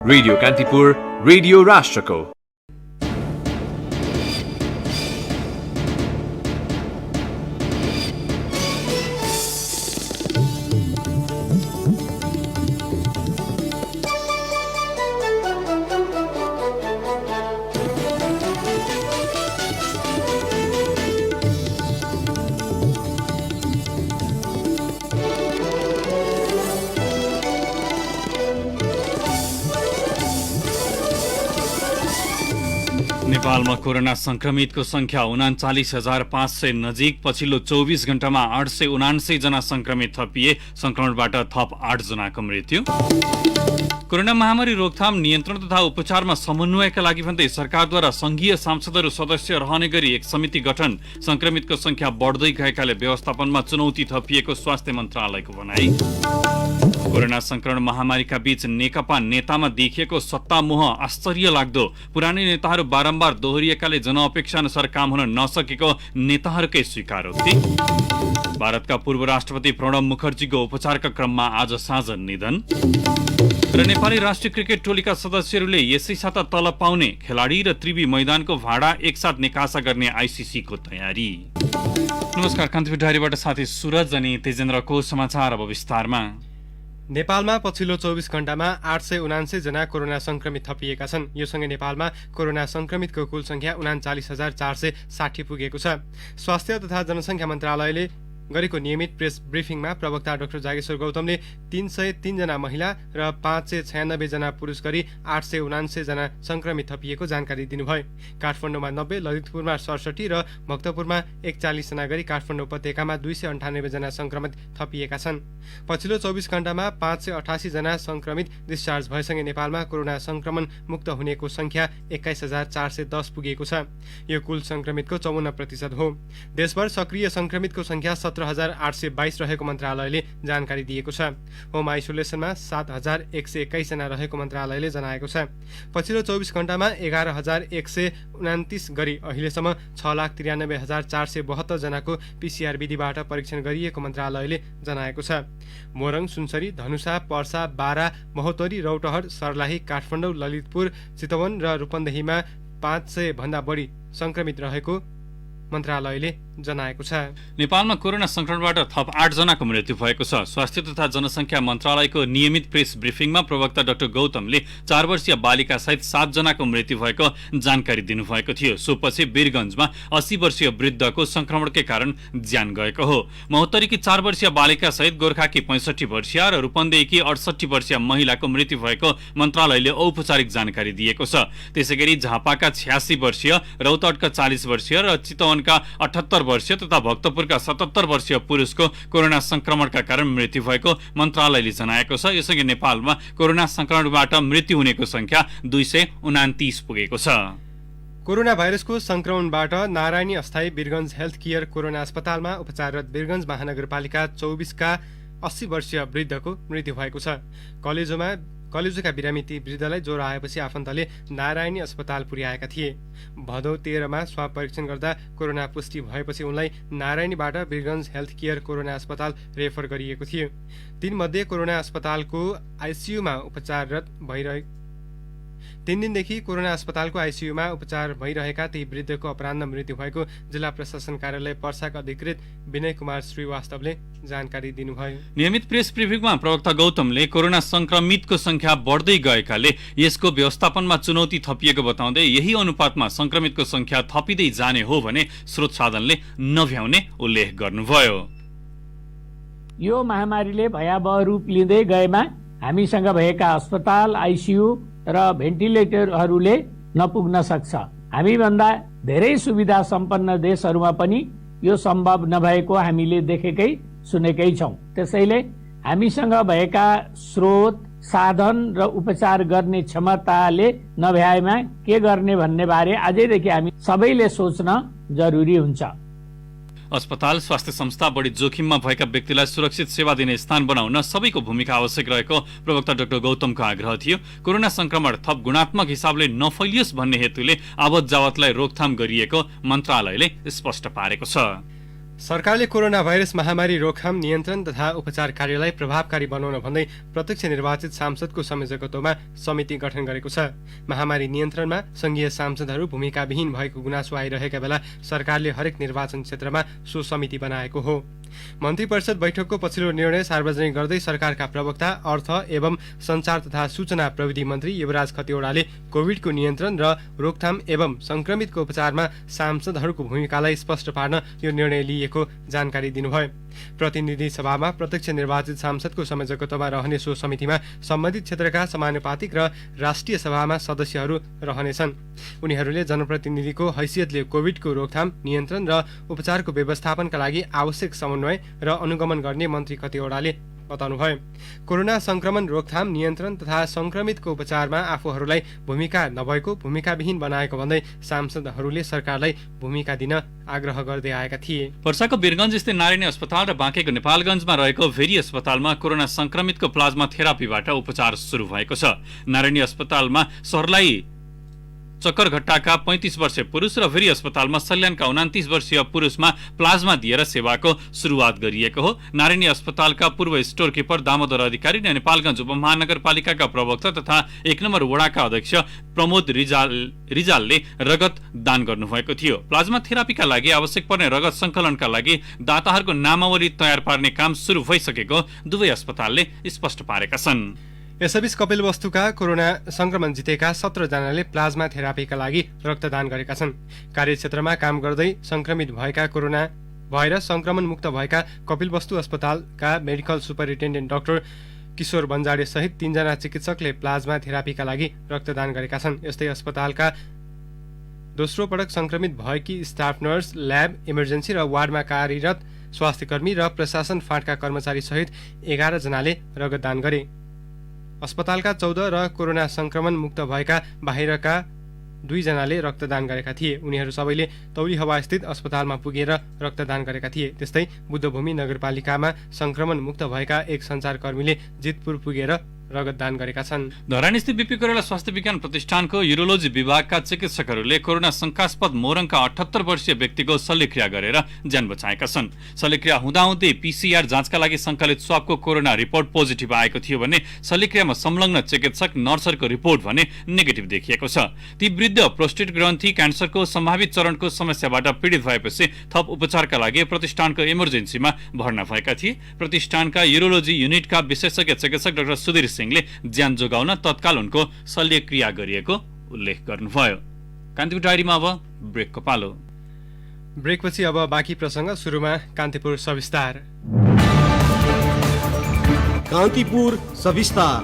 Radio Kantipur, radio राष्ट्रको। नेपालमा corona संक्रमितको संख्या 39,500 नजिक। पछिल्लो 24 घण्टामा 879 जना संक्रमित थपिए। संक्रमणबाट थप 8 जनाको मृत्यु। कोरोना महामारी रोकथाम, नियन्त्रण तथा उपचारमा समन्वयका लागि भन्दै सरकारद्वारा संघीय सांसदहरू सदस्य रहने गरी एक समिति गठन। संक्रमितको संख्या बढ्दै गएकाले व्यवस्थापनमा चुनौती थपिएको स्वास्थ्य मन्त्रालयको भनाई। कोरोना संक्रमण महामारीका बीच नेकपा नेतामा देखिएको सत्तामोह आश्चर्य लाग्दो। पुरानै नेताहरू बारम्बार दोहोरिएकाले जनअपेक्षा अनुसार काम हुन नसकेको नेताहरूकै स्वीकारोक्ति। भारतका पूर्व राष्ट्रपति प्रणब मुखर्जीको उपचारका क्रममा आज साँझ निधन। र नेपाली राष्ट्रिय क्रिकेट टोलीका सदस्यहरूले यसै साता तलब पाउने खेलाडी र त्रिवी मैदानको भाडा एकसाथ निकासा गर्ने आईसीसीको तयारी। नमस्कार, कान्तिपुर डायरीबाट साथी सुरज अनि तेजेन्द्रको समाचार अब विस्तारमा। नेपालमा पछिल्लो 24 घण्टामा 879 जना कोरोना संक्रमित थपिएका छन्। यो सँगै नेपालमा कोरोना संक्रमितको कुल संख्या 39,460 पुगेको छ। स्वास्थ्य तथा जनसङ्ख्या मन्त्रालयले गरेको नियमित प्रेस ब्रिफिङमा प्रवक्ता डाक्टर जागेश्वर गौतमले 303 जना महिला र 596 जना पुरुष गरी 879 जना संक्रमित थपिएको जानकारी दिनुभयो। काठमाडौँमा 90, ललितपुरमा 67 र भक्तपुरमा 41 जना गरी काठमाडौँ उपत्यकामा 298 जना संक्रमित थपिएका छन्। पछिल्लो 24 घण्टामा 588 जना संक्रमित डिस्चार्ज भएसँगै नेपालमा कोरोना संक्रमण मुक्त हुनेको संख्या 21,410 पुगेको छ। यो कुल संक्रमितको 54% हो। देशभर सक्रिय संक्रमितको संख्या 17,822 रहेको मन्त्रालयले जानकारी दिएको छ। होम आइसोलेसनमा 7,121 जना रहेको मन्त्रालयले जनाएको छ। पछिल्लो 24 घण्टामा 11,129 गरी अहिलेसम्म 6,93,472 जनाको पीसीआर विधिबाट परीक्षण गरिएको मन्त्रालयले जनाएको छ। मोरङ, सुनसरी, धनुषा, पर्सा, बारा, महोत्तरी, रौतहट, सर्लाही, काठमाडौँ, ललितपुर, चितवन र रूपन्देहीमा 500 भन्दा बढी संक्रमित रहेको मन्त्रालयले जनाएको छ। नेपालमा कोरोना संक्रमणबाट थप 8 जनाको मृत्यु भएको छ। स्वास्थ्य तथा जनसङ्ख्या मन्त्रालयको नियमित प्रेस ब्रिफिङमा प्रवक्ता डाक्टर गौतमले 4 वर्षीय बालिका सहित 7 जनाको मृत्यु भएको जानकारी दिनुभएको थियो। सोपछि वीरगञ्जमा 80 वर्षीय वृद्धको संक्रमणकै कारण ज्यान गएको हो। महोत्तरीकी 4 वर्षीय बालिका सहित गोर्खाकी 65 वर्षीय र रूपन्देहीकी 68 वर्षीय महिलाको मृत्यु भएको मन्त्रालयले औपचारिक जानकारी दिएको छ। त्यसैगरी झापाका 86 वर्षीय, रौतहटका 40 वर्षीय र चितवनका 78 वर्षीय तथा भक्तपुरका 77 वर्षीय पुरुषको कोरोना संक्रमणका कारण मृत्यु भएको मन्त्रालयले जनाएको छ। यसअघि नेपालमा कोरोना संक्रमणबाट मृत्यु हुनेको संख्या 229 पुगेको छ। कोरोना भाइरसको संक्रमणबाट नारायणी अस्थायी वीरगञ्ज हेल्थ केयर कोरोना अस्पतालमा उपचाररत वीरगञ्ज महानगरपालिका 24 का 80 वर्षीय वृद्धको मृत्यु भएको छ। कलेजोका बिरामी ती वृद्धलाई ज्वरो आएपछि आफन्तले नारायणी अस्पताल पुर्याएका थिए। भदौ 13 मा स्वाब परीक्षण गर्दा कोरोना पुष्टि भएपछि उनलाई नारायणीबाट वीरगञ्ज हेल्थ केयर कोरोना अस्पताल रेफर गरिएको थियो। तीनमध्ये कोरोना अस्पतालको आइसियुमा उपचाररत भइरहेको 3 दिनदेखि कोरोना अस्पतालको आइसियुमा उपचार भइरहेका ती वृद्धको अपराह्न मृत्यु भएको जिल्ला प्रशासन कार्यालय पर्साका अधिकृत विनय कुमार श्रीवास्तवले जानकारी दिनुभयो। नियमित प्रेस ब्रिफिङमा प्रवक्ता गौतमले कोरोना संक्रमितको संख्या बढ्दै गएकाले यसको व्यवस्थापनमा चुनौती थपिएको बताउँदै यही अनुपातमा संक्रमितको संख्या थपिँदै जाने हो भने स्रोत साधनले नभ्याउने उल्लेख गर्नुभयो। यो महामारीले भयावह रूप लिँदै गएमा हामीसँग भएका अस्पताल, आइसियु र भेन्टिलेटरहरूले नपुग्न सक्छ। हामीभन्दा धेरै सुविधा सम्पन्न देशहरूमा पनि यो सम्भव नभएको हामीले देखेकै सुनेकै छौं। त्यसैले हामीसँग भएका स्रोत, साधन र उपचार गर्ने क्षमताले नभ्याएमा के गर्ने भन्ने बारे आजैदेखि हामी सबैले सोच्न जरुरी हुन्छ। अस्पताल, स्वास्थ्य संस्था बढी जोखिममा भएका व्यक्तिलाई सुरक्षित सेवा दिने स्थान बनाउन सबैको भूमिका आवश्यक रहेको प्रवक्ता डाक्टर गौतमको आग्रह थियो। कोरोना संक्रमण थप गुणात्मक हिसाबले नफैलियोस् भन्ने हेतुले आवत जावतलाई रोकथाम गरिएको मन्त्रालयले स्पष्ट पारेको छ। सरकारले कोरोना भाइरस महामारी रोकथाम नियन्त्रण तथा उपचार कार्यलाई प्रभावकारी बनाउन भन्दै प्रत्यक्ष निर्वाचित सांसदको संयोजकत्वमा समिति गठन गरेको छ। महामारी नियन्त्रणमा संघीय सांसदहरू भूमिकाविहीन भएको गुनासो आइरहेका बेला सरकारले हरेक निर्वाचन क्षेत्रमा सो समिति बनाएको हो। मन्त्री परिषद बैठकको पछिल्लो निर्णय सार्वजनिक गर्दै सरकारका प्रवक्ता अर्थ एवं सञ्चार तथा सूचना प्रविधि मन्त्री युवराज खतिवड़ाले कोभिडको नियन्त्रण र रोकथाम एवं संक्रमितको उपचारमा सांसदहरूको भूमिकालाई स्पष्ट पार्न यो निर्णय लिएको जानकारी दिनुभयो। प्रतिनिधि सभामा प्रत्यक्ष निर्वाचित सांसदको संयोजकत्वमा रहने सो समितिमा सम्बन्धित क्षेत्रका समानुपातिक र राष्ट्रिय सभामा सदस्यहरू रहनेछन्। उनीहरूले जनप्रतिनिधिको हैसियतले कोभिडको रोकथाम नियन्त्रण र उपचारको व्यवस्थापनका लागि आवश्यक समन्वय र अनुगमन गर्ने मन्त्री खतिवड़ाले बताउनुभयो। कोरोना संक्रमण रोकथाम नियन्त्रण तथा संक्रमितको उपचारमा आफूहरूलाई भूमिका नभएको भूमिकाविहीन बनाएको भन्दै सांसदहरूले सरकारलाई भूमिका दिन आग्रह गर्दै आएका थिए। पर्साको वीरगञ्ज स्थित नारायणी अस्पताल र बाँकेको नेपालगञ्जमा रहेको भेरी अस्पतालमा कोरोना संक्रमितको प्लाज्मा थेरापीबाट उपचार सुरु भएको छ। नारायणी अस्पतालमा सर्लाही चक्करघट्टाका 35 वर्षीय पुरुष र भेरी अस्पतालमा सल्यानका 29 वर्षीय पुरुषमा प्लाज्मा दिएर सेवाको सुरुवात गरिएको हो। नारायणी अस्पतालका पूर्व स्टोर किपर दामोदर अधिकारी र नेपालगञ्ज उपमहानगरपालिकाका प्रवक्ता तथा 1 नम्बर वडाका अध्यक्ष प्रमोद रिजालले रगत दान गर्नुभएको थियो। प्लाज्मा थेरापीका लागि आवश्यक पर्ने रगत संकलनका लागि दाताहरूको नामावली तयार पार्ने काम सुरु भइसकेको दुवै अस्पतालले स्पष्ट पारेका छन्। यसैबीच कपिलवस्तुका कोरोना संक्रमण जितेका 17 जनाले प्लाज्मा थेरापीका लागि रक्तदान गरेका छन्। कार्यक्षेत्रमा काम गर्दै संक्रमित भएका कोरोना भएर संक्रमण मुक्त भएका कपिलवस्तु अस्पतालका मेडिकल सुपरिन्टेन्डेन्ट डाक्टर किशोर बन्जाडे सहित 3 जना चिकित्सकले प्लाज्मा थेरापीका लागि रक्तदान गरेका छन्। यस्तै अस्पतालका दोस्रो पटक संक्रमित भएकी स्टाफ नर्स, ल्याब, इमर्जेन्सी र वार्डमा कार्यरत स्वास्थ्यकर्मी र प्रशासन फाँटका कर्मचारी सहित 11 जनाले रगतदान गरे। अस्पतालका 14 र कोरोना संक्रमण मुक्त भएका बाहिरका 2 जनाले रक्तदान गरेका थिए। उनीहरू सबैले तौलीहवा स्थित अस्पतालमा पुगेर रक्तदान गरेका थिए। त्यस्तै बुद्धभूमि नगरपालिकामा संक्रमण मुक्त भएका एक सञ्चारकर्मीले जितपुर पुगेर रगतदान गरेका छन्। धरानीस्थित बीपी कोइराला स्वास्थ्य विज्ञान प्रतिष्ठानको युरोलोजी विभागका चिकित्सकहरूले कोरोना शंकास्पद मोरङका 78 वर्षीय व्यक्तिको शल्यक्रिया गरेर ज्यान बचाएका छन्। शल्यक्रिया हुँदाहुँदै पीसीआर जाँचका लागि संकलित स्वाबको कोरोना रिपोर्ट पोजिटिभ आएको थियो भने शल्यक्रियामा संलग्न चिकित्सक नर्सहरूको रिपोर्ट भने नेगेटिभ देखिएको छ। ती वृद्ध प्रोस्टेट ग्रन्थि क्यान्सरको सम्भावित चरणको समस्याबाट पीडित भएपछि थप उपचारका लागि प्रतिष्ठानको इमर्जेन्सीमा भर्ना भएका थिए। प्रतिष्ठानका युरोलोजी युनिटका विशेषज्ञ चिकित्सक डाक्टर सुधीर सिंहले ज्यान जोगाउन तत्काल उनको शल्यक्रिया गरिएको उल्लेख गर्नुभयो। कान्तिपुर डायरीमा अब ब्रेकको पालो। ब्रेकपछि अब बाँकी प्रसङ्ग। सुरुमा कान्तिपुर सविस्तार। कान्तिपुर सविस्तार।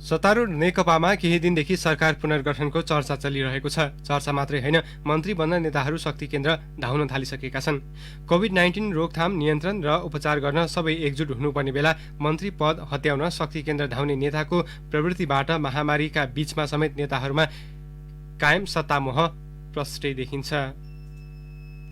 सत्तारूढ नेकपामा केही दिनदेखि सरकार पुनर्गठनको चर्चा चलिरहेको छ। चर्चा मात्रै होइन, मन्त्री बन्न नेताहरू शक्ति केन्द्र धाउन थालिसकेका छन्। कोभिड-19 रोकथाम नियन्त्रण र उपचार गर्न सबै एकजुट हुनुपर्ने बेला मन्त्री पद हत्याउन शक्ति केन्द्र धाउने नेताको प्रवृत्तिबाट महामारीका बीचमा समेत नेताहरूमा कायम सत्तामोह प्रष्टै देखिन्छ।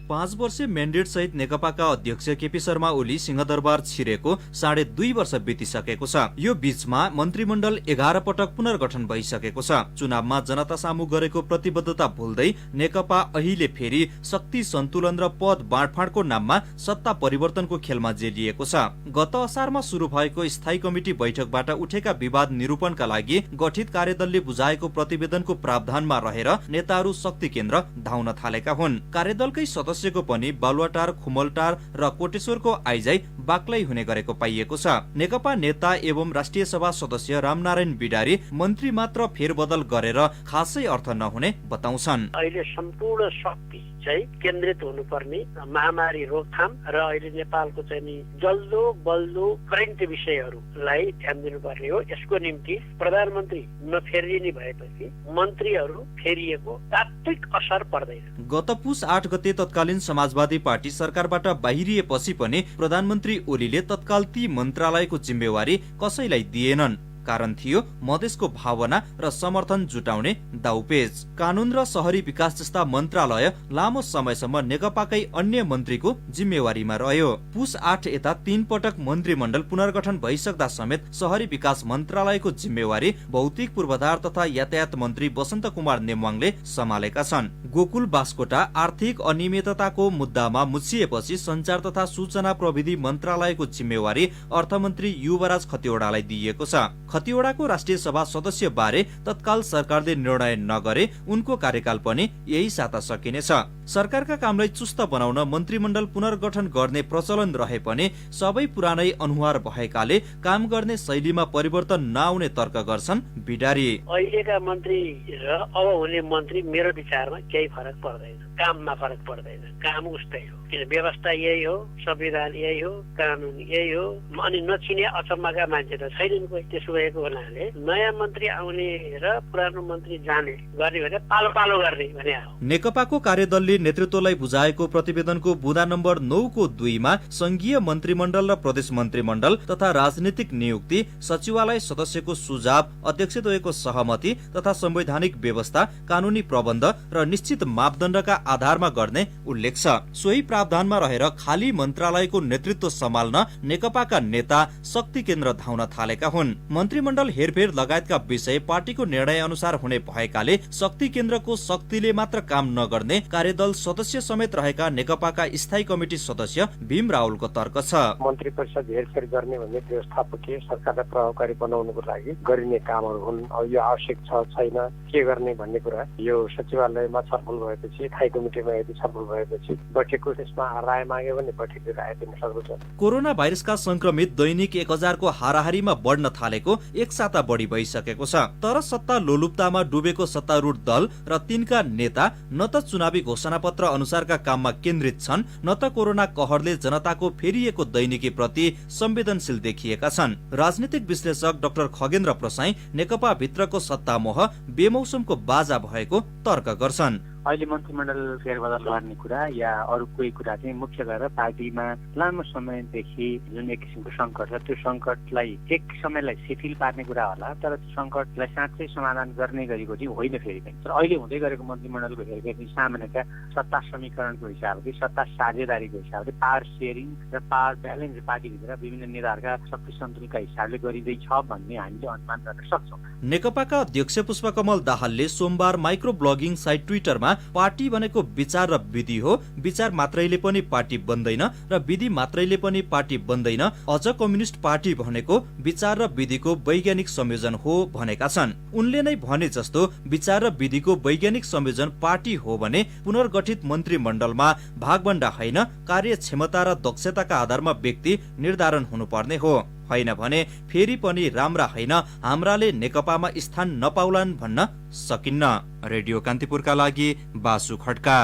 5 वर्षे म्यान्डेट सहित नेकपाका अध्यक्ष केपी शर्मा ओली सिंहदरबार छिरेको 2.5 वर्ष बितिसकेको छ। यो बीचमा मन्त्रीमण्डल 11 पटक पुनर्गठन भइसकेको छ। चुनावमा जनता सामु गरेको प्रतिबद्धता भुल्दै नेकपा अहिले फेरि शक्ति सन्तुलन र पद बाँडफाँडको नाममा सत्ता परिवर्तनको खेलमा जेलिएको छ। गत असारमा सुरु भएको स्थायी कमिटी बैठकबाट उठेका विवाद निरूपणका लागि गठित कार्यदलले बुझाएको प्रतिवेदनको प्रावधानमा रहेर नेताहरू शक्ति केन्द्र धाउन थालेका हुन्। कार्यदलकै सदस्यको पनि बालुवाटार, खुमलटार र कोटेश्वरको आइजाई बाक्लै हुने गरेको पाइएको छ। नेकपा नेता एवं राष्ट्रिय सभा सदस्य रामनारायण बिडारी मन्त्री मात्र फेरबदल गरेर खासै अर्थ नहुने बताउँछन्। अहिले सम्पूर्ण शक्ति चाहिँ केन्द्रित हुनुपर्ने महामारी रोकथाम र अहिले नेपालको चाहिँ नि जल्दो बल्दो करेन्ट विषयहरूलाई ध्यान दिनुपर्ने हो। यसको निम्ति प्रधानमन्त्री नफेरिने भएपछि मन्त्रीहरू फेरिएको तात्विक असर पर्दैन। गत पुस 8 गते तत्कालीन समाजवादी पार्टी सरकारबाट बाहिरिएपछि पनि प्रधानमन्त्री ओलीले तत्काल ती मन्त्रालयको जिम्मेवारी कसैलाई दिएनन्। कारण थियो मधेसको भावना र समर्थन जुटाउने दाउपेच। कानून र शहरी विकास जस्ता मन्त्रालय लामो समयसम्म नेकपाकै अन्य मन्त्रीको जिम्मेवारीमा रह्यो। पुस 8 यता 3 पटक मन्त्रीमण्डल पुनर्गठन भइसक्दा समेत शहरी विकास मन्त्रालयको जिम्मेवारी भौतिक पूर्वाधार तथा यातायात मन्त्री वसन्त कुमार नेमवाङले सम्हालेका छन्। गोकुल बास्कोटा आर्थिक अनियमितताको मुद्दामा मुछिएपछि सञ्चार तथा सूचना प्रविधि मन्त्रालयको जिम्मेवारी अर्थमन्त्री युवराज खतिवडालाई दिइएको छ। खतिवडाको राष्ट्रिय सभा सदस्य बारे तत्काल सरकारले निर्णय नगरे उनको कार्यकाल पनि यही साता सकिनेछ। सरकारका कामलाई चुस्त बनाउन मन्त्रीमण्डल पुनर्गठन गर्ने प्रचलन रहे पनि सबै पुरानै अनुहार भएकाले काम गर्ने शैलीमा परिवर्तन नआउने तर्क गर्छन् बिडारी। अहिलेका मन्त्री र अब हुने मन्त्री मेरो विचारमा केही फरक पर्दैन, काममा फरक पर्दैन। काम उस्तै हो, किन व्यवस्था यही हो, संविधान यही हो, कानून यही हो। अनि नचिने अचम्मका मान्छे त छैनन् कोही। त्यसो भएको हुनाले नयाँ मन्त्री आउने र पुरानो मन्त्री जाने गर्ने भने पालो पालो गर्ने भने हो। नेकपाको कार्यदलले नेतृत्वलाई बुझाएको प्रतिवेदनको बुँदा नम्बर 9 को 2 मा संघीय मन्त्रीमण्डल र प्रदेश मन्त्रीमण्डल तथा राजनीतिक नियुक्ति, सचिवालय सदस्यको सुझाव, अध्यक्षद्वयको सहमति तथा संवैधानिक व्यवस्था, कानूनी प्रबन्ध र निश्चित मापदण्डका आधारमा गर्ने उल्लेख छ। सोही प्रावधानमा रहेर खाली मन्त्रालयको नेतृत्व सम्हाल्न नेकपाका नेता शक्ति केन्द्र धाउन थालेका हुन्। मन्त्रीमण्डल हेरफेर लगायतका विषय पार्टीको निर्णय अनुसार हुने भएकाले शक्ति केन्द्रको शक्तिले मात्र काम नगर्ने कार्यदल सदस्य समेत रहेका नेकपाका स्थायी कमिटी सदस्य भीम रावलको तर्क छ। मन्त्री परिषद हेरफेर गर्ने भन्ने व्यवस्थापकीय सरकारलाई प्रभावकारी बनाउनको लागि गरिने कामहरू हुन्। अब यो आवश्यक छ छैन के गर्ने भन्ने कुरा यो सचिवालयमा छलफल भएपछि, स्थायी कमिटीमा यदि छलफल भएपछि बैठकको त्यसमा राय माग्यो भने बैठकले राय दिन सक्दछ। कोरोना भाइरसका संक्रमित दैनिक 1000 को हाराहारीमा बढ्न थालेको एक साता बढी भइसकेको छ। तर सत्ता लोलुप्तामा डुबेको सत्तारूढ दल र तिनका नेता न त चुनावी घोषणापत्र अनुसारका काममा केन्द्रित छन्, न त कोरोना कहरले जनताको फेरिएको दैनिकी प्रति संवेदनशील देखिएका छन्। राजनीतिक विश्लेषक डाक्टर खगेन्द्र प्रसाई नेकपा भित्रको सत्तामोह बेमौसमको बाजा भएको तर्क गर्छन्। अहिले मन्त्रीमण्डल फेरबदल गर्ने कुरा या अरू कोही कुरा चाहिँ मुख्य गरेर पार्टीमा लामो समयदेखि जुन एक किसिमको सङ्कट छ त्यो सङ्कटलाई एक समयलाई शिथिल पार्ने कुरा होला, तर त्यो सङ्कटलाई साँच्चै समाधान गर्ने गरेको चाहिँ होइन फेरि पनि। तर अहिले हुँदै गरेको मन्त्रीमण्डलको हेरफेर चाहिँ सामान्यतया सत्ता समीकरणको हिसाबले, सत्ता साझेदारीको हिसाबले, पावर सेयरिङ र पावर ब्यालेन्स पार्टीभित्र विभिन्न नेताहरूका शक्ति सन्तुलनका हिसाबले गरिँदैछ भन्ने हामीले अनुमान गर्न सक्छौँ। नेकपाका अध्यक्ष पुष्पकमल दाहालले सोमबार माइक्रो ब्लगिङ साइट ट्विटरमा पार्टी भनेको विचार र विधि हो, विचार मात्रैले पनि पार्टी बन्दैन र विधि मात्रैले पनि पार्टी बन्दैन, अझ कम्युनिस्ट पार्टी भनेको विचार र विधिको वैज्ञानिक संयोजन हो भनेका छन्। उनले नै भने जस्तो विचार र विधिको वैज्ञानिक संयोजन पार्टी हो भने पुनर्गठित मन्त्रीमण्डलमा भागबण्डा होइन, कार्यक्षमता र दक्षताका आधारमा व्यक्ति निर्धारण हुनुपर्ने हो। होइन भने फेरि पनि राम्रा होइन, हाम्राले नेकपामा स्थान नपाउलान् भन्न सकिन्न। रेडियो कान्तिपुरका लागि बासु खड्का।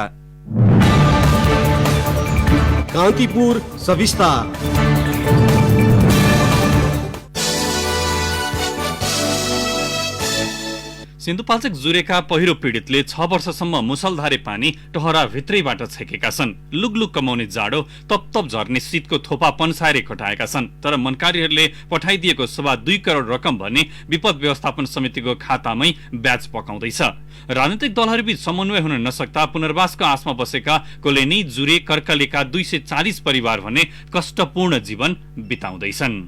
कान्तिपुर सविस्तार। सिन्धुपाल्चोक जुरेका पहिरो पीडितले 6 वर्षसम्म मुसलधारे पानी टहरा भित्रैबाट छेकेका छन्। लुगलुग कमाउने जाडो, तपतप झर्ने शीतको थोपा पन्साएर खटाएका छन्। तर मनकारीहरूले पठाइदिएको 2.25 करोड रकम भने विपद व्यवस्थापन समितिको खातामै ब्याज पकाउँदैछ। राजनीतिक दलहरूबीच समन्वय हुन नसक्दा पुनर्वासको आशमा बसेका कोलेनी, जुरे, कर्कलेका 240 परिवार भने कष्टपूर्ण जीवन बिताउँदैछन्।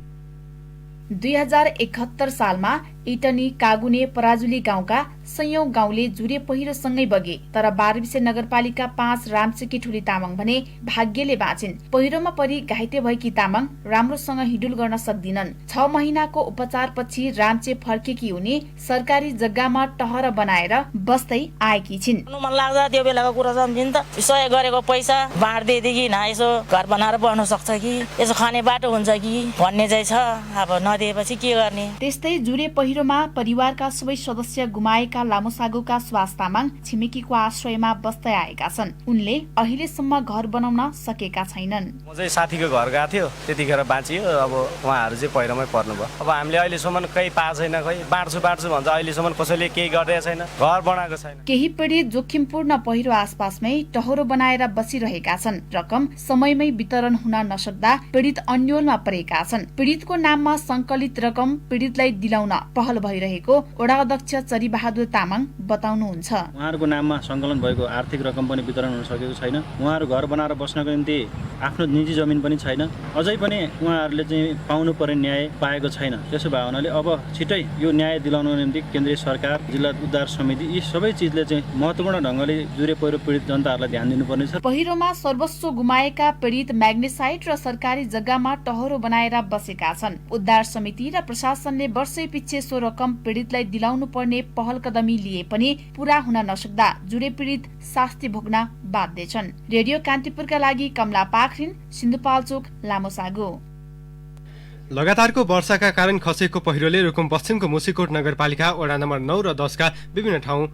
2071 सालमा इटनी, कागुने, पराजुली गाउँका सयौं गाउँले जुरे पहिरोसँगै बगे। तर बारबिसे नगरपालिका 5 रामचुकी ठुली तामाङ भने भाग्यले बाँचिन्। पहिरोमा परि घाइते भएकी तामाङ राम्रोसँग हिडुल गर्न सक्दिनन्। 6 महिनाको उपचारपछि रामचे फर्केकी उनी सरकारी जग्गामा टहर बनाएर बस्दै आएकी छिन्। मन लाग्दा त्यो बेलाको कुरा सम्झिन त सहयोग गरेको पैसा बाँड्दैदेखि न यसो घर बनाएर बस्न सक्छ कि यसो खाने बाटो हुन्छ कि भन्ने चाहिँ छ। अब नदिएपछि के गर्ने। त्यस्तै जुरे पहिरोमा परिवारका सबै सदस्य गुमाएका लामोसागोका सुवास तामाङ छिमेकीको आश्रयमा बस्दै आएका छन्। उनले अहिलेसम्म घर बनाउन सकेका छैनन्। म चाहिँ साथीको घर गएको थियो, त्यतिखेर बाँचियो। अब उहाँहरू चाहिँ पहिरोमै पर्नुभयो। अब हामीले अहिलेसम्म केही पाएको छैन, खै बाँड्छु भन्छ, अहिलेसम्म कसैले केही गरेको छैन, घर बनाएको छैन। केही पीडित जोखिमपूर्ण पहिरो आसपासमै टहरो बनाएर बसिरहेका छन्। रकम समयमै वितरण हुन नसक्दा पीडित अन्योलमा परेका छन्। पीडितको नाममा संकलित रकम पीडितलाई दिलाउन पहल भइरहेको वडा अध्यक्ष चरीबहादुर तामाङ बताउनुहुन्छ। उहाँहरूको नाममा सङ्कलन भएको आर्थिक रकम पनि वितरण हुन सकेको छैन। उहाँहरू घर बनाएर बस्नको निम्ति आफ्नो निजी जमिन पनि छैन। अझै पनि उहाँहरूले चाहिँ पाउनु पर्ने न्याय पाएको छैन। त्यसो भए हुनाले अब छिटै यो न्याय दिलाउनको निम्ति केन्द्रीय सरकार, जिल्ला उद्धार समिति यी सबै चिजले चाहिँ महत्त्वपूर्ण ढङ्गले जुरे पहिरो पीडित जनताहरूलाई ध्यान दिनुपर्नेछ। पहिरोमा सर्वस्व गुमाएका पीडित म्याग्नेसाइट र सरकारी जग्गामा टहरो बनाएर बसेका छन्। उद्धार समिति र प्रशासनले वर्षै पछि सो रकम पीडितलाई दिलाउनु पर्ने पहल कदमी लिए पनि पूरा हुन नसक्दा जुरे पीडित शास्ति भोग्न बाध्य छन्। रेडियो कान्तिपुरका लागि कमला पाखरिन, सिन्धुपाल्चोक, लामोसागो। लगातारको वर्षाका कारण खसेको पहिरोले रुकुम पश्चिमको मुसिकोट नगरपालिका वडा नम्बर 9 र 10 का विभिन्न ठाउँ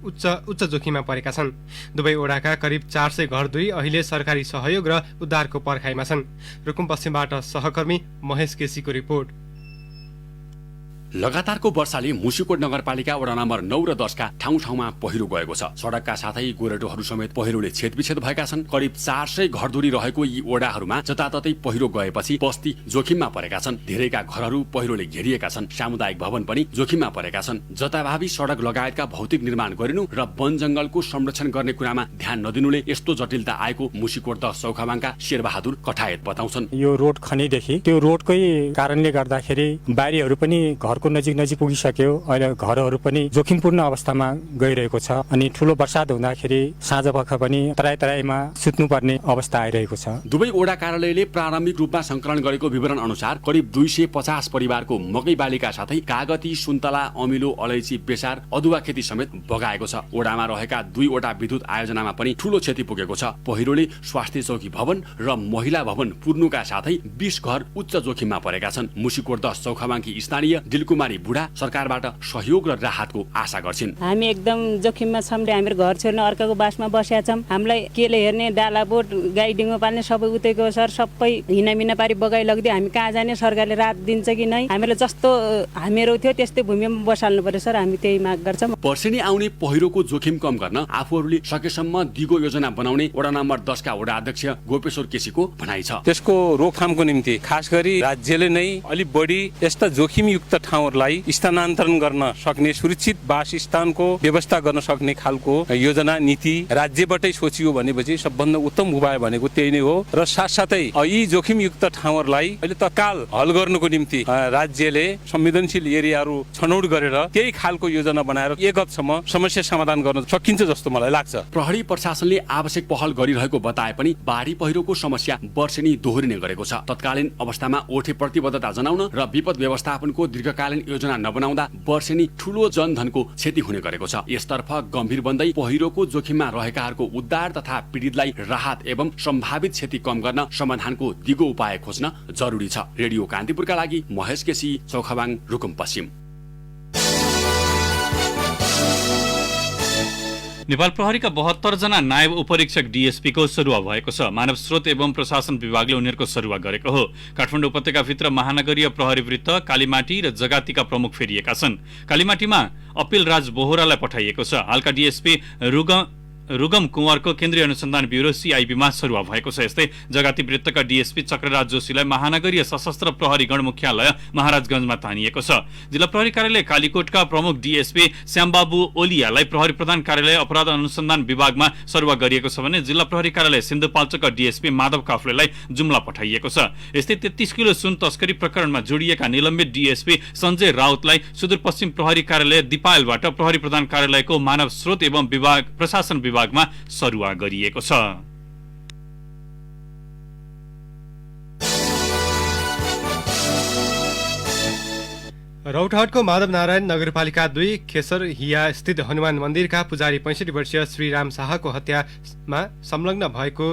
उच्च जोखिममा परेका छन्। दुवै वडाका करिब 400 घरधुरी अहिले सरकारी सहयोग र उद्धारको पर्खाइमा छन्। रुकुम पश्चिमबाट सहकर्मी महेश केसीको रिपोर्ट। लगातारको वर्षाले मुसिकोट नगरपालिका वडा नम्बर 9 र 10 का ठाउँमा पहिरो गएको छ। सडकका साथै गोरेटोहरू समेत पहिरोले छेदविच्छेद भएका छन्। करिब 400 घरधुरी रहेको यी वडाहरूमा जताततै पहिरो गएपछि बस्ती जोखिममा परेका छन्। धेरैका घरहरू पहिरोले घेरिएका छन्। सामुदायिक भवन पनि जोखिममा परेका छन्। जताभावी सडक लगायतका भौतिक निर्माण गरिनु र वन जंगलको संरक्षण गर्ने कुरामा ध्यान नदिनुले यस्तो जटिलता आएको मुसिकोट 10 चौखाबाङका शेरबहादुर कठायत बताउँछन्। यो रोड खनीदेखि त्यो रोडकै कारणले गर्दाखेरि बारीहरू पनि घरको नजिक पुगिसक्यो। अहिले घरहरू पनि जोखिमपूर्ण अवस्थामा गइरहेको छ। अनि ठूलो वर्षात हुँदाखेरि साँझपख पनि तराईमा सुत्नुपर्ने अवस्था आइरहेको छ। दुवै वडा कार्यालयले प्रारम्भिक रूपमा संकलन गरेको विवरण अनुसार करिब 250 परिवारको मकै बालीका साथै कागती, सुन्तला, अमिलो, अलैँची, बेसार, अदुवा खेती समेत बगाएको छ। वडामा रहेका 2वटा विद्युत आयोजनामा पनि ठूलो क्षति पुगेको छ। पहिरोले स्वास्थ्य चौकी भवन र महिला भवन पुर्नुका साथै 20 घर उच्च जोखिममा परेका छन्। मुसिकोट 10 चौखाबाङकी स्थानीय दिलकुमारी बुढा सरकारबाट सहयोग र राहतको आशा गर्छिन्। हामी एकदम जोखिममा छौँ रे। हाम्रो घर छोड्न अर्काको बासमा बसेका छौँ। हामीलाई केले हेर्ने, डाला बोट, गाई डिङ्गो पाल्ने सबै उतैको सर सबै हिनामिना पारी बगाइ लगिदियो। हामी कहाँ जाने? सरकारले राहत दिन्छ कि नै? हामीलाई जस्तो हामीहरू थियो त्यस्तै भूमिमा बसाल्नु पर्यो सर। हामी त्यही माग गर्छौँ। वर्षेनी आउने पहिरोको जोखिम कम गर्न आफूहरूले सकेसम्म दिगो योजना बनाउने वडा नम्बर 10 का वडा अध्यक्ष गोपेश्वर केसीको भनाइ छ। त्यसको रोकथामको निम्ति खास गरी राज्यले नै अलि बढी यस्ता जोखिमयुक्त ठाउँहरूलाई स्थानान्तरण गर्न सक्ने, सुरक्षित वासस्थानको व्यवस्था गर्न सक्ने खालको योजना नीति राज्यबाटै सोचियो भनेपछि सबभन्दा उत्तम उपाय भनेको त्यही नै हो। र साथसाथै यी जोखिमयुक्त ठाउँहरूलाई अहिले तत्काल हल गर्नको निम्ति राज्यले संवेदनशील एरियाहरू छनौट गरेर त्यही खालको योजना बनाएर एक हदसम्म समस्या समाधान गर्न सकिन्छ जस्तो मलाई लाग्छ। प्रहरी प्रशासनले आवश्यक पहल गरिरहेको बताए पनि बाढी पहिरोको समस्या वर्षेनी दोहोरिने गरेको छ। तत्कालीन अवस्थामा ओठे प्रतिबद्धता जनाउन र विपद व्यवस्थापनको दीर्घकालीन योजना नबनाउँदा वर्षेनी ठूलो जनधनको क्षति हुने गरेको छ। यसतर्फ गम्भीर बन्दै पहिरोको जोखिममा रहेकाहरूको उद्धार तथा पीडितलाई राहत एवं सम्भावित क्षति कम गर्न समाधानको दिगो उपाय खोज्न जरुरी छ। रेडियो कान्तिपुरका लागि महेश केसी, चौखाबाङ, रुकुम पश्चिम। नेपाल प्रहरीका 72 जना नायब उपरीक्षक डीएसपी को सरुवा भएको छ। मानव स्रोत एवं प्रशासन विभागले उनीहरूको सरुवा गरेको हो। काठमाडौँ उपत्यकाभित्र महानगरीय प्रहरी वृत्त, कालीमाटी र जगातीका प्रमुख फेरिएका छन्। कालीमाटीमा अपिल राज बोहरालाई पठाइएको छ। हालका डीएसपी रुगम कुँवरको केन्द्रीय अनुसन्धान ब्युरो सीआईबीमा सरुवा भएको छ। यस्तै जगाती वृत्तका डीएसपी चक्रराज जोशीलाई महानगरीय सशस्त्र प्रहरी गण मुख्यालय महाराजगञ्जमा तानिएको छ। जिल्ला प्रहरी कार्यालय कालीकोटका प्रमुख डीएसपी श्यामबाबु ओलियालाई प्रहरी प्रधान कार्यालय अपराध अनुसन्धान विभागमा सरुवा गरिएको छ भने जिल्ला प्रहरी कार्यालय सिन्धुपाल्चोकका डीएसपी माधव काफ्लेलाई जुम्ला पठाइएको छ। यस्तै 33 किलो सुन तस्करी प्रकरणमा जोडिएका निलम्बित डीएसपी सञ्जय राउतलाई सुदूरपश्चिम प्रहरी कार्यालय दिपायलबाट प्रहरी प्रधान कार्यालयको मानव स्रोत एवं प्रशासन विभागमा सरुवा गरिएको छ। रौतहटको माधव नारायण नगरपालिका 2 खेसर हिया स्थित हनुमान मन्दिरका पुजारी 65 वर्षीय श्रीराम शाहको हत्यामा संलग्न भएको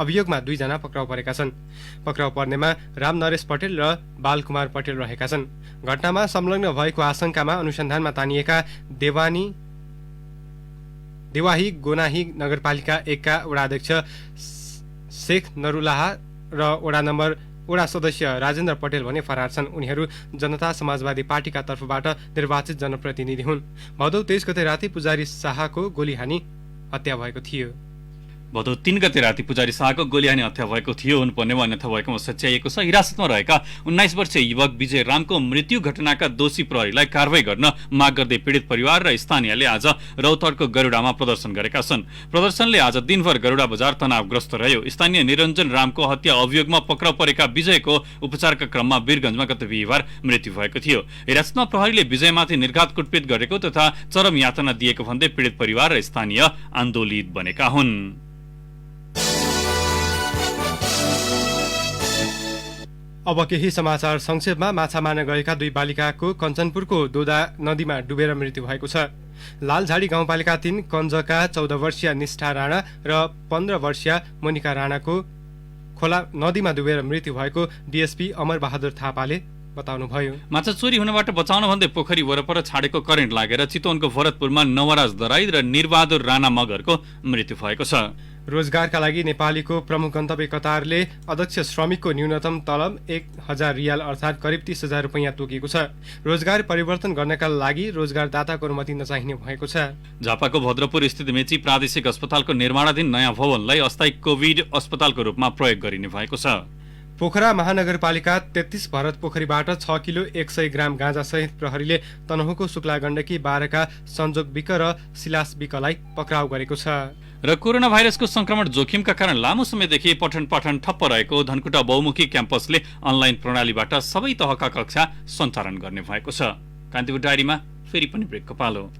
अभियोगमा 2 जना पक्राउ परेका छन्। पक्राउ पर्नेमा राम नरेश पटेल र बालकुमार पटेल रहेका छन्। घटनामा संलग्न भएको आशंकामा अनुसन्धानमा तानिएका देवाही गोनाही नगरपालिका 1 का वडा अध्यक्ष शेख नरुलाहा र वडा सदस्य राजेन्द्र पटेल भने फरार छन्। उनीहरू जनता समाजवादी पार्टीका तर्फबाट निर्वाचित जनप्रतिनिधि हुन्। भदौ 23 गते राति पुजारी शाहको गोली हानी हत्या भएको थियो। भदौ 3 गते राति पुजारी शाहको गोली हानी हत्या भएको थियो हुनुपर्नेमा अन्यथा भएकोमा सच्याइएको छ। हिरासतमा रहेका 19 वर्षीय युवक विजय रामको मृत्यु घटनाका दोषी प्रहरीलाई कारवाही गर्न माग गर्दै पीडित परिवार र स्थानीयले आज रौतहटको गरुडामा प्रदर्शन गरेका छन्। प्रदर्शनले आज दिनभर गरुडा बजार तनावग्रस्त रह्यो। स्थानीय निरञ्जन रामको हत्या अभियोगमा पक्राउ परेका विजयको उपचारका क्रममा वीरगञ्जमा गत बिहिबार मृत्यु भएको थियो। हिरासतमा प्रहरीले विजयमाथि निर्घात कुटपिट गरेको तथा चरम यातना दिएको भन्दै पीडित परिवार र स्थानीय आन्दोलित बनेका हुन्। अब केही समाचार संक्षेपमा। माछा मार्न गएका 2 बालिकाको कञ्चनपुरको दोदा नदीमा डुबेर मृत्यु भएको छ। लालझाडी गाउँपालिका 3 कञ्जका 14 वर्षीय निष्ठा राणा र 15 वर्षीय मोनिका राणाको खोला नदीमा डुबेर मृत्यु भएको डीएसपी अमर बहादुर थापाले बताउनुभयो। माछा चोरी हुनबाट बचाउन भन्दै पोखरी वरपर छाडेको करेन्ट लागेर चितवनको भरतपुरमा नवराज दराई र निरबहादुर राणा मगरको मृत्यु भएको छ। रोजगारका लागि नेपालीको प्रमुख गन्तव्य कतारले अध्यक्ष श्रमिकको न्यूनतम तलब 1000 रियाल अर्थात् करिब 30,000 रुपैयाँ तोकेको छ। रोजगार परिवर्तन गर्नका लागि रोजगारदाताको अनुमति नचाहिने भएको छ। झापाको भद्रपुर स्थित मेची प्रादेशिक अस्पतालको निर्माणाधीन नयाँ भवनलाई अस्थायी कोभिड अस्पतालको रूपमा प्रयोग गरिने भएको छ। पोखरा महानगरपालिका 33 भरत पोखरीबाट 6 किलो 100 ग्राम गाँजा सहित प्रहरीले तनहुँको शुक्ला गण्डकी 12 का संजोग विक र सिलास विकलाई पक्राउ गरेको छ। र कोरोना भाइरसको संक्रमण जोखिमका कारण लामो समयदेखि पठन पाठन ठप्प रहेको धनकुटा बहुमुखी क्याम्पसले अनलाइन प्रणालीबाट सबै तहका कक्षा सञ्चालन गर्ने भएको छ। कान्तिपुर डायरीमा फेरि पनि ब्रेकको पालो।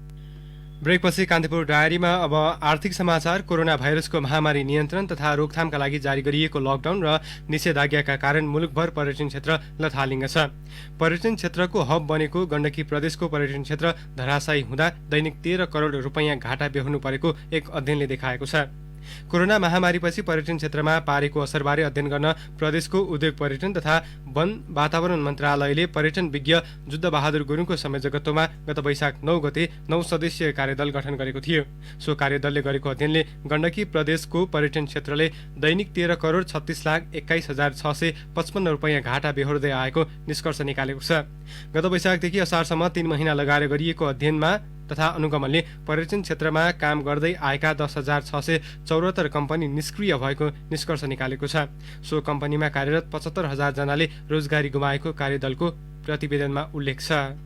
ब्रेकपछि कान्तिपुर डायरीमा अब आर्थिक समाचार। कोरोना भाइरसको महामारी नियन्त्रण तथा रोकथामका लागि जारी गरिएको लकडाउन र निषेधाज्ञाका कारण मुलुकभर पर्यटन क्षेत्र लथालिङ्ग छ। पर्यटन क्षेत्रको हब बनेको गण्डकी प्रदेशको पर्यटन क्षेत्र धराशायी हुँदा दैनिक 13 करोड रुपैयाँ घाटा बेहोर्नु परेको एक अध्ययनले देखाएको छ। कोरोना महामारीपछि पर्यटन क्षेत्रमा पारेको असरबारे अध्ययन गर्न प्रदेशको उद्योग पर्यटन तथा वन वातावरण मन्त्रालयले पर्यटन विज्ञ जुद्धबहादुर गुरुङको संयोजकत्वमा गत वैशाख 9 गते 9 सदस्यीय कार्यदल गठन गरेको थियो। सो कार्यदलले गरेको अध्ययनले गण्डकी प्रदेशको पर्यटन क्षेत्रले दैनिक 13 करोड 36,21,655 रुपैयाँ घाटा बेहोर्दै आएको निष्कर्ष निकालेको छ। गत वैशाखदेखि असारसम्म 3 महिना लगाएर गरिएको अध्ययनमा तथा अनुगमनले पर्यटन क्षेत्रमा काम गर्दै आएका 10,674 कम्पनी निष्क्रिय भएको निष्कर्ष निकालेको छ। सो कम्पनीमा कार्यरत 75,000 जनाले रोजगारी गुमाएको कार्यदलको प्रतिवेदनमा उल्लेख छ।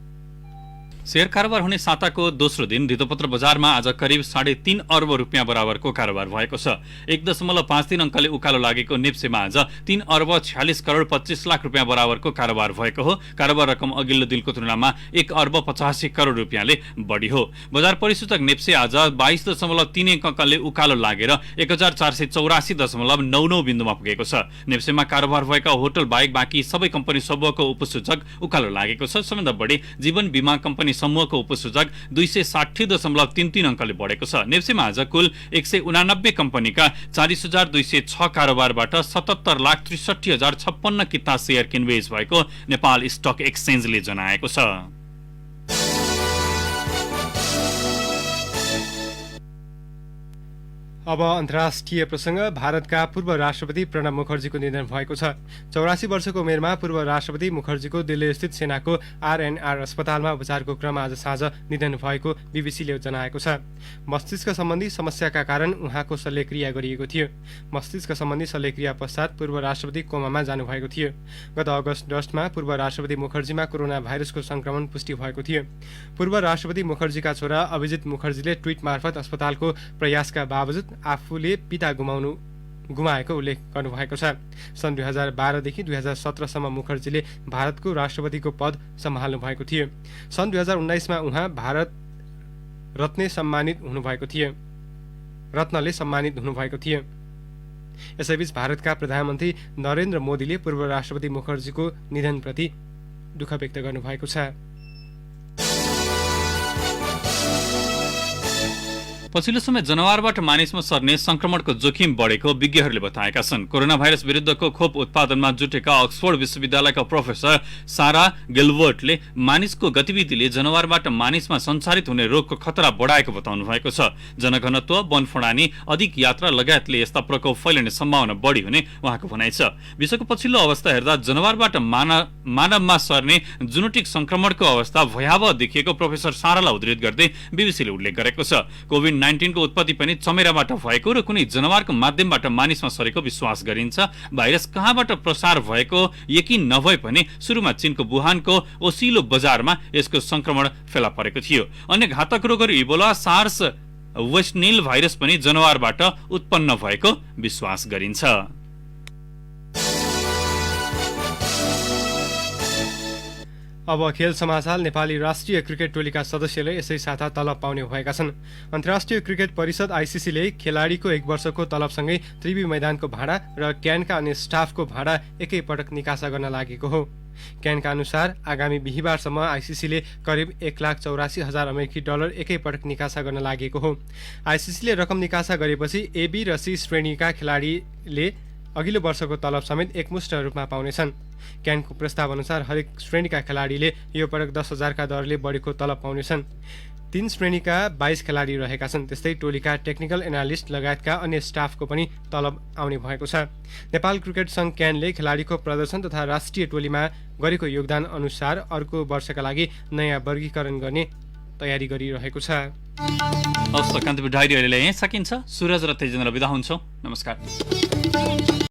शेयर कारोबार हुने साताको दोस्रो दिन धितोपत्र बजारमा आज करिब 3.5 अर्ब रुपियाँ बराबरको कारोबार भएको छ। 1.53 अङ्कले उकालो लागेको नेप्सेमा आज 3 अर्ब 46 करोड 25 लाख रुपियाँ बराबरको कारोबार भएको हो। कारोबार रकम अघिल्लो दिनको तुलनामा 1 अर्ब 85 करोड रुपियाँले बढी हो। बजार परिसूचक नेप्से आज 22.31 अङ्कले उकालो लागेर 1484.99 बिन्दुमा पुगेको छ। नेप्सेमा कारोबार भएका होटल बाहेक बाँकी सबै कम्पनी समूहको उपसूचक उकालो लागेको छ। सबैभन्दा बढी जीवन बीमा कम्पनी समूहको उपसूचक 260.33 अङ्कले बढेको छ। नेप्सेमा आज कुल 189 कम्पनीका 40,206 कारोबारबाट 77,63,056 किता शेयर किनबेच भएको नेपाल स्टक एक्सचेन्जले जनाएको छ। अब अन्तर्राष्ट्रिय प्रसङ्ग। भारतका पूर्व राष्ट्रपति प्रणब मुखर्जीको निधन भएको छ। 84 वर्षको उमेरमा पूर्व राष्ट्रपति मुखर्जीको दिल्लीस्थित सेनाको आरएनआर अस्पतालमा उपचारको क्रम आज साँझ निधन भएको बीबीसीले जनाएको छ। मस्तिष्क सम्बन्धी समस्याका कारण उहाँको शल्यक्रिया गरिएको थियो। मस्तिष्क सम्बन्धी शल्यक्रिया पश्चात पूर्व राष्ट्रपति कोमामा जानुभएको थियो। गत अगस्त 10मा पूर्व राष्ट्रपति मुखर्जीमा कोरोना भाइरसको संक्रमण पुष्टि भएको थियो। पूर्व राष्ट्रपति मुखर्जीका छोरा अभिजित मुखर्जीले ट्विट मार्फत अस्पतालको प्रयासका बावजुद आफूले पिता गुमाएको उल्लेख गर्नुभएको छ। सन् 2012 देखि 2017 सम्म मुखर्जीले भारतको राष्ट्रपतिको पद सम्हाल्नु भएको थियो। सन् 2019 मा उहाँ भारत रत्नले सम्मानित हुनुभएको थियो। यसैबीच भारतका प्रधानमन्त्री नरेन्द्र मोदीले पूर्व राष्ट्रपति मुखर्जीको निधनप्रति दुःख व्यक्त गर्नुभएको छ। पछिल्लो समय जनावरबाट मानिसमा सर्ने संक्रमणको जोखिम बढेको विज्ञहरूले बताएका छन्। कोरोना भाइरस विरुद्धको खोप उत्पादनमा जुटेका अक्सफोर्ड विश्वविद्यालयका प्रोफेसर सारा गिल्बर्टले मानिसको गतिविधिले जनावरबाट मानिसमा सञ्चारित हुने रोगको खतरा बढाएको बताउनु भएको छ। जनघनत्व, वनफडानी, अधिक यात्रा लगायतले यस्ता प्रकोप फैलिने सम्भावना बढी हुने उहाँको भनाइ छ। विश्वको पछिल्लो अवस्था हेर्दा जनावरबाट मानवमा सर्ने जुनोटिक संक्रमणको अवस्था भयावह देखिएको प्रोफेसर सारालाई उद्धृत गर्दै बीबीसीले उल्लेख गरेको छ। कोभिड-19 को उत्पत्ति पनि चमेराबाट भएको र कुनै जनावरको माध्यमबाट मानिसमा सरेको विश्वास गरिन्छ। भाइरस कहाँबाट प्रसार भएको यकिन नभए पनि सुरुमा चीनको वुहानको ओसिलो बजारमा यसको संक्रमण फेला परेको थियो। अन्य घातक रोगहरू Ebola, SARS, West Nile virus पनि जनावरबाट उत्पन्न भएको विश्वास गरिन्छ। अब खेल समाचार। नेपाली राष्ट्रिय क्रिकेट टोलीका सदस्यले यसै साता तलब पाउने भएका छन्। अन्तर्राष्ट्रिय क्रिकेट परिषद आइसिसीले खेलाडीको 1 वर्षको तलबसँगै त्रिवी मैदानको भाडा र क्यानका अन्य स्टाफको भाडा एकै पटक निकासा गर्न लागेको हो। क्यानका अनुसार आगामी बिहिबारसम्म आइसिसीले करिब $1,84,000 अमेरिकी एकै पटक निकासा गर्न लागेको हो। आइसिसीले रकम निकासा गरेपछि ए, बी र सी श्रेणीका खेलाडीले अघिल्लो वर्षको तलब समेत एकमुष्ट रूपमा पाउनेछन्। क्यानको प्रस्ताव अनुसार हरेक श्रेणीका खेलाडीले यो पटक 10,000 का दरले बढीको तलब पाउनेछन्। 3 श्रेणीका 22 खेलाडी रहेका छन्। त्यस्तै टोलीका टेक्निकल एनालिस्ट लगायतका अन्य स्टाफको पनि तलब आउने भएको छ। नेपाल क्रिकेट संघ क्यानले खेलाडीको प्रदर्शन तथा राष्ट्रिय टोलीमा गरेको योगदान अनुसार अर्को वर्षका लागि नयाँ वर्गीकरण गर्ने तयारी गरिरहेको छ। हवस् त, कान्तिपुर डायरी अहिले यहीँ सकिन्छ। सूरज र तेजेन्द्र बिदा हुन्छौँ। नमस्कार।